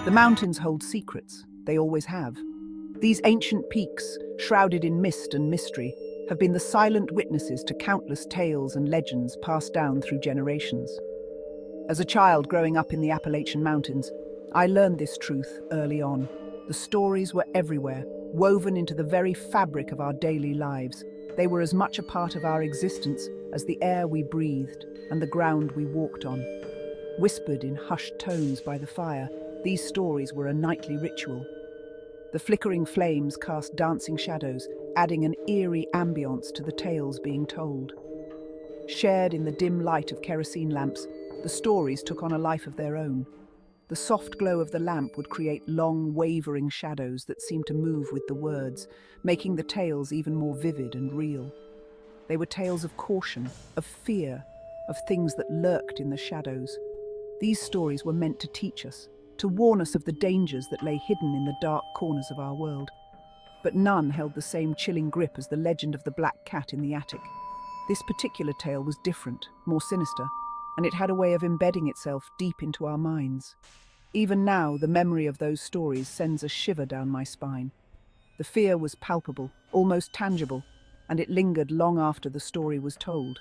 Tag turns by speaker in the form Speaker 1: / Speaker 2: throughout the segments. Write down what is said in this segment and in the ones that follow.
Speaker 1: The mountains hold secrets. They always have. These ancient peaks, shrouded in mist and mystery, have been the silent witnesses to countless tales and legends passed down through generations. As a child growing up in the Appalachian Mountains, I learned this truth early on. The stories were everywhere, woven into the very fabric of our daily lives. They were as much a part of our existence as the air we breathed and the ground we walked on. Whispered in hushed tones by the fire, these stories were a nightly ritual. The flickering flames cast dancing shadows, adding an eerie ambience to the tales being told. Shared in the dim light of kerosene lamps, the stories took on a life of their own. The soft glow of the lamp would create long, wavering shadows that seemed to move with the words, making the tales even more vivid and real. They were tales of caution, of fear, of things that lurked in the shadows. These stories were meant to teach us, to warn us of the dangers that lay hidden in the dark corners of our world. But none held the same chilling grip as the legend of the black cat in the attic. This particular tale was different, more sinister, and it had a way of embedding itself deep into our minds. Even now, the memory of those stories sends a shiver down my spine. The fear was palpable, almost tangible, and it lingered long after the story was told.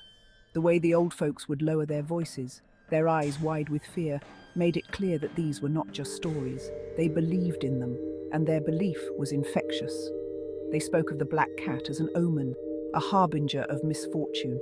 Speaker 1: The way the old folks would lower their voices, their eyes wide with fear, made it clear that these were not just stories. They believed in them, and their belief was infectious. They spoke of the black cat as an omen, a harbinger of misfortune.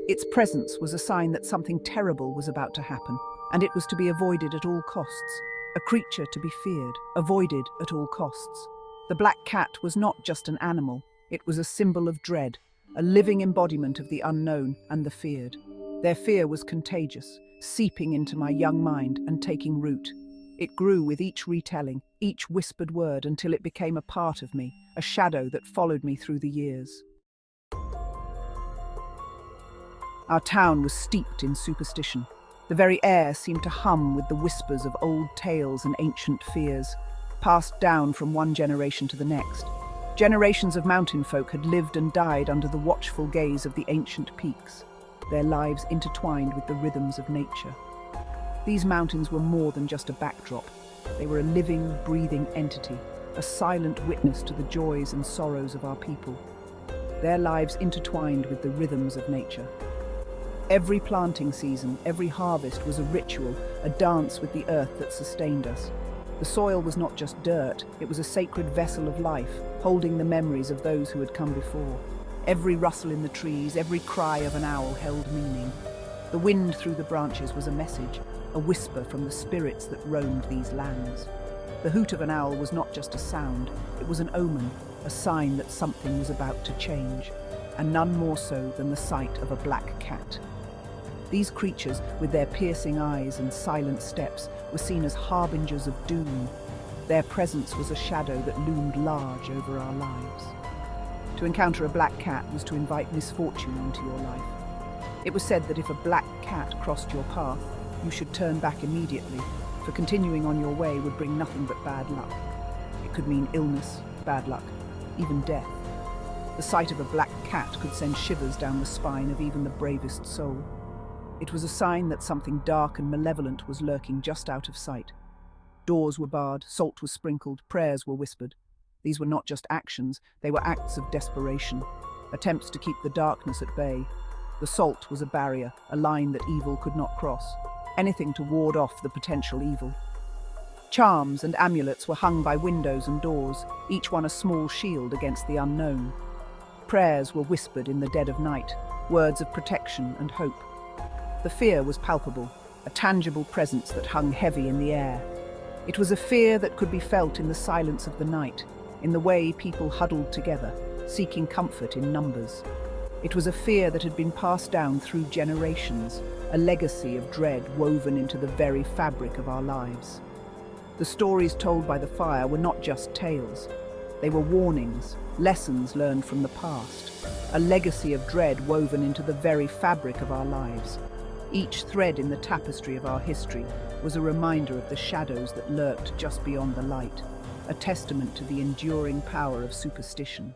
Speaker 1: Its presence was a sign that something terrible was about to happen, and it was to be avoided at all costs. A creature to be feared, avoided at all costs. The black cat was not just an animal, it was a symbol of dread, a living embodiment of the unknown and the feared. Their fear was contagious, seeping into my young mind and taking root. It grew with each retelling, each whispered word, until it became a part of me, a shadow that followed me through the years. Our town was steeped in superstition. The very air seemed to hum with the whispers of old tales and ancient fears, passed down from one generation to the next. Generations of mountain folk had lived and died under the watchful gaze of the ancient peaks, their lives intertwined with the rhythms of nature. These mountains were more than just a backdrop. They were a living, breathing entity, a silent witness to the joys and sorrows of our people. Their lives intertwined with the rhythms of nature. Every planting season, every harvest was a ritual, a dance with the earth that sustained us. The soil was not just dirt, it was a sacred vessel of life, holding the memories of those who had come before. Every rustle in the trees, every cry of an owl held meaning. The wind through the branches was a message, a whisper from the spirits that roamed these lands. The hoot of an owl was not just a sound, it was an omen, a sign that something was about to change, and none more so than the sight of a black cat. These creatures, with their piercing eyes and silent steps, were seen as harbingers of doom. Their presence was a shadow that loomed large over our lives. To encounter a black cat was to invite misfortune into your life. It was said that if a black cat crossed your path, you should turn back immediately, for continuing on your way would bring nothing but bad luck. It could mean illness, bad luck, even death. The sight of a black cat could send shivers down the spine of even the bravest soul. It was a sign that something dark and malevolent was lurking just out of sight. Doors were barred, salt was sprinkled, prayers were whispered. These were not just actions, they were acts of desperation, attempts to keep the darkness at bay. The salt was a barrier, a line that evil could not cross, anything to ward off the potential evil. Charms and amulets were hung by windows and doors, each one a small shield against the unknown. Prayers were whispered in the dead of night, words of protection and hope. The fear was palpable, a tangible presence that hung heavy in the air. It was a fear that could be felt in the silence of the night, in the way people huddled together, seeking comfort in numbers. It was a fear that had been passed down through generations, a legacy of dread woven into the very fabric of our lives. The stories told by the fire were not just tales. They were warnings, lessons learned from the past, a legacy of dread woven into the very fabric of our lives. Each thread in the tapestry of our history was a reminder of the shadows that lurked just beyond the light, a testament to the enduring power of superstition.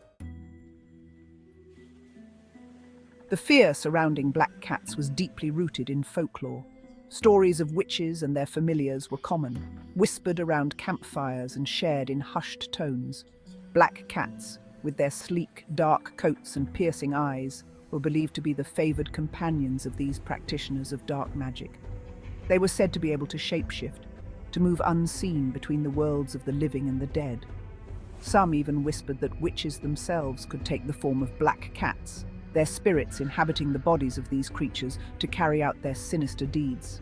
Speaker 1: The fear surrounding black cats was deeply rooted in folklore. Stories of witches and their familiars were common, whispered around campfires and shared in hushed tones. Black cats, with their sleek, dark coats and piercing eyes, were believed to be the favored companions of these practitioners of dark magic. They were said to be able to shapeshift, to move unseen between the worlds of the living and the dead. Some even whispered that witches themselves could take the form of black cats, their spirits inhabiting the bodies of these creatures to carry out their sinister deeds.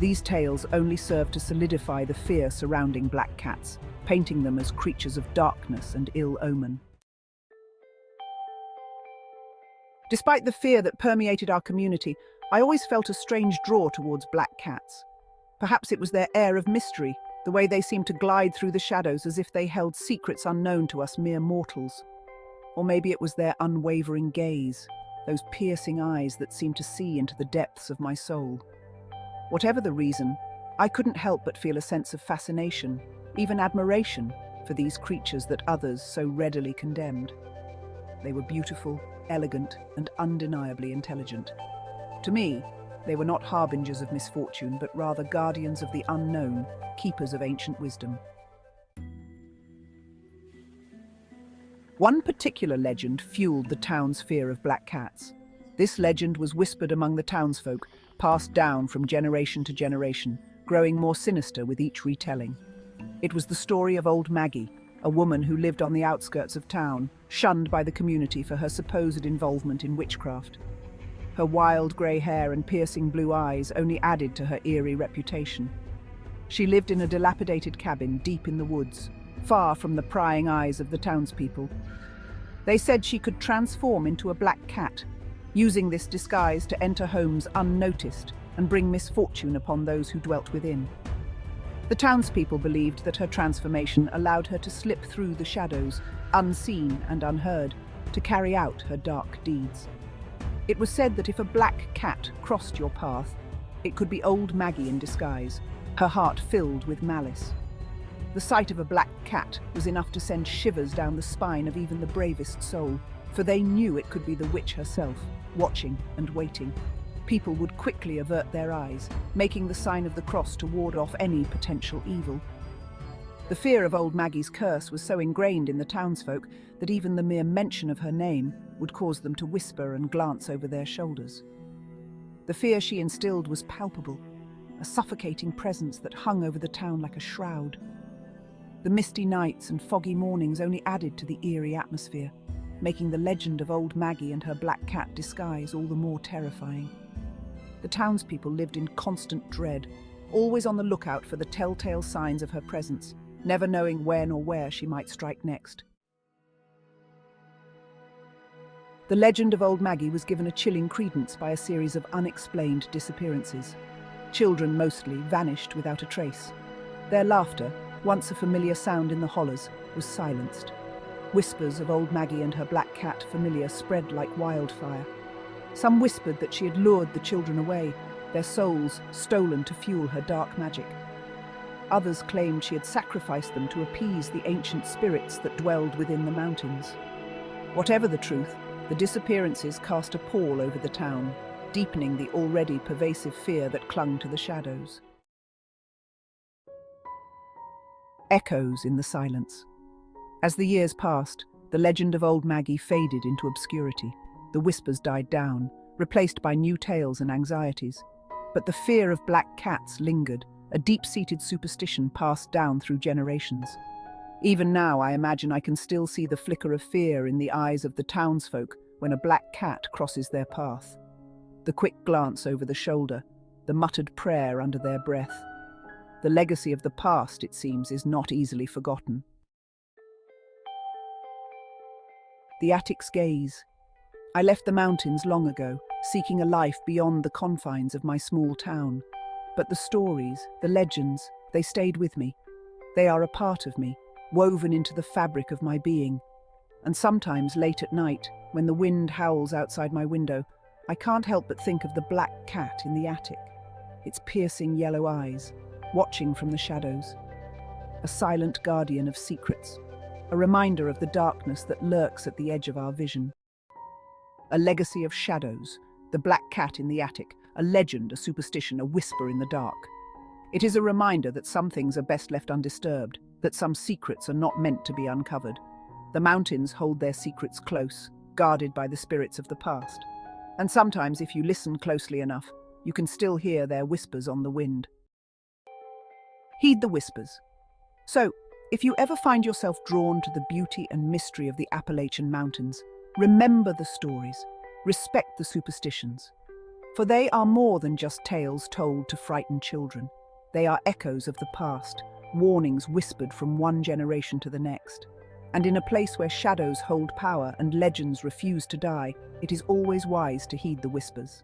Speaker 1: These tales only served to solidify the fear surrounding black cats, painting them as creatures of darkness and ill omen. Despite the fear that permeated our community, I always felt a strange draw towards black cats. Perhaps it was their air of mystery, the way they seemed to glide through the shadows as if they held secrets unknown to us mere mortals. Or maybe it was their unwavering gaze, those piercing eyes that seemed to see into the depths of my soul. Whatever the reason, I couldn't help but feel a sense of fascination, even admiration, for these creatures that others so readily condemned. They were beautiful, elegant, and undeniably intelligent. To me, they were not harbingers of misfortune, but rather guardians of the unknown, keepers of ancient wisdom. One particular legend fueled the town's fear of black cats. This legend was whispered among the townsfolk, passed down from generation to generation, growing more sinister with each retelling. It was the story of old Maggie, a woman who lived on the outskirts of town, shunned by the community for her supposed involvement in witchcraft. Her wild grey hair and piercing blue eyes only added to her eerie reputation. She lived in a dilapidated cabin deep in the woods, far from the prying eyes of the townspeople. They said she could transform into a black cat, using this disguise to enter homes unnoticed and bring misfortune upon those who dwelt within. The townspeople believed that her transformation allowed her to slip through the shadows, unseen and unheard, to carry out her dark deeds. It was said that if a black cat crossed your path, it could be old Maggie in disguise, her heart filled with malice. The sight of a black cat was enough to send shivers down the spine of even the bravest soul, for they knew it could be the witch herself, watching and waiting. People would quickly avert their eyes, making the sign of the cross to ward off any potential evil. The fear of old Maggie's curse was so ingrained in the townsfolk that even the mere mention of her name would cause them to whisper and glance over their shoulders. The fear she instilled was palpable, a suffocating presence that hung over the town like a shroud. The misty nights and foggy mornings only added to the eerie atmosphere, making the legend of old Maggie and her black cat disguise all the more terrifying. The townspeople lived in constant dread, always on the lookout for the telltale signs of her presence, never knowing when or where she might strike next. The legend of old Maggie was given a chilling credence by a series of unexplained disappearances. Children mostly vanished without a trace. Their laughter, once a familiar sound in the hollows, was silenced. Whispers of old Maggie and her black cat familiar spread like wildfire. Some whispered that she had lured the children away, their souls stolen to fuel her dark magic. Others claimed she had sacrificed them to appease the ancient spirits that dwelled within the mountains. Whatever the truth, the disappearances cast a pall over the town, deepening the already pervasive fear that clung to the shadows. Echoes in the silence. As the years passed, the legend of old Maggie faded into obscurity. The whispers died down, replaced by new tales and anxieties. But the fear of black cats lingered, a deep-seated superstition passed down through generations. Even now, I imagine I can still see the flicker of fear in the eyes of the townsfolk when a black cat crosses their path. The quick glance over the shoulder, the muttered prayer under their breath. The legacy of the past, it seems, is not easily forgotten. The attic's gaze. I left the mountains long ago, seeking a life beyond the confines of my small town. But the stories, the legends, they stayed with me. They are a part of me, woven into the fabric of my being. And sometimes late at night, when the wind howls outside my window, I can't help but think of the black cat in the attic, its piercing yellow eyes, watching from the shadows. A silent guardian of secrets, a reminder of the darkness that lurks at the edge of our vision. a legacy of shadows, the black cat in the attic, a legend, a superstition, a whisper in the dark. It is a reminder that some things are best left undisturbed, that some secrets are not meant to be uncovered. The mountains hold their secrets close, guarded by the spirits of the past. And sometimes, if you listen closely enough, you can still hear their whispers on the wind. Heed the whispers. So, if you ever find yourself drawn to the beauty and mystery of the Appalachian Mountains, remember the stories, respect the superstitions. For they are more than just tales told to frighten children. They are echoes of the past, warnings whispered from one generation to the next. And in a place where shadows hold power and legends refuse to die, it is always wise to heed the whispers.